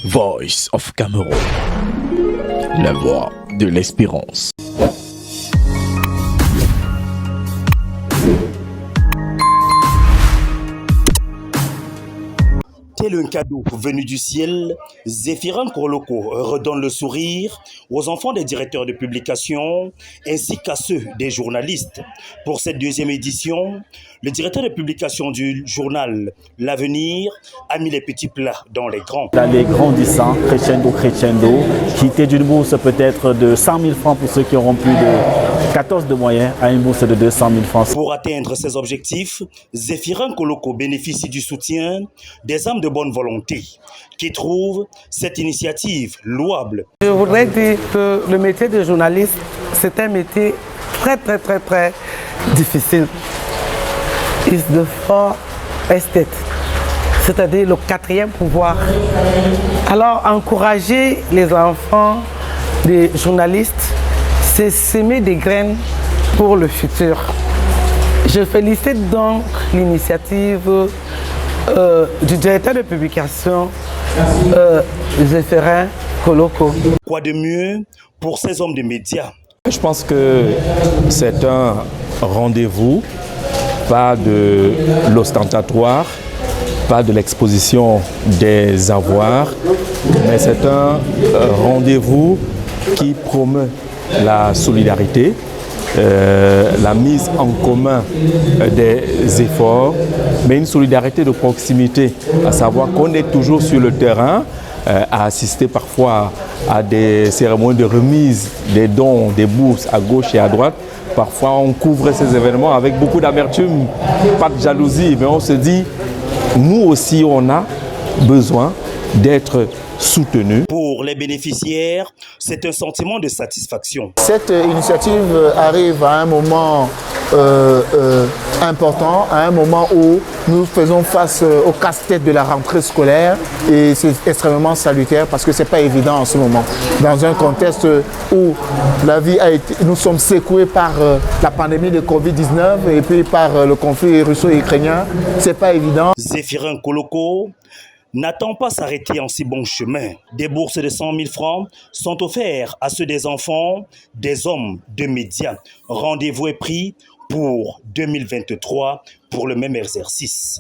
Voice of Cameroun, la voix de l'espérance. Tel un cadeau venu du ciel, Zéphirin Koloko redonne le sourire aux enfants des directeurs de publication ainsi qu'à ceux des journalistes. Pour cette deuxième édition, le directeur de publication du journal L'Avenir a mis les petits plats dans les grands. D'aller grandissant, crescendo, qui était d'une bourse peut-être de 100 000 francs pour ceux qui auront plus de 14 de moyens à une bourse de 200 000 francs. Pour atteindre ces objectifs, Zéphirin Koloko bénéficie du soutien des âmes de bonne volonté qui trouvent cette initiative louable. Je voudrais dire que le métier de journaliste, c'est un métier très difficile. Il est de fort esthète, c'est-à-dire le quatrième pouvoir. Alors, encourager les enfants des journalistes, c'est semer des graines pour le futur. Je félicite donc l'initiative du directeur de publication, Zéphirin Koloko. Quoi de mieux pour ces hommes de médias? Je pense que c'est un rendez-vous, pas de l'ostentatoire, pas de l'exposition des avoirs, mais c'est un rendez-vous qui promeut la solidarité, la mise en commun des efforts, mais une solidarité de proximité, à savoir qu'on est toujours sur le terrain, à assister parfois à des cérémonies de remise des dons, des bourses à gauche et à droite. Parfois on couvre ces événements avec beaucoup d'amertume, pas de jalousie, mais on se dit, nous aussi on a besoin d'être soutenus. Pour les bénéficiaires, c'est un sentiment de satisfaction. Cette initiative arrive à un moment important, à un moment où nous faisons face au casse-tête de la rentrée scolaire et c'est extrêmement salutaire parce que ce n'est pas évident en ce moment. Dans un contexte où la vie a été, nous sommes secoués par la pandémie de Covid-19 et puis par le conflit russo-ukrainien, ce n'est pas évident. Zéphirin Koloko n'attend pas s'arrêter en si bon chemin. Des bourses de 100 000 francs sont offertes à ceux des enfants, des hommes de médias. Rendez-vous est pris pour 2023 pour le même exercice.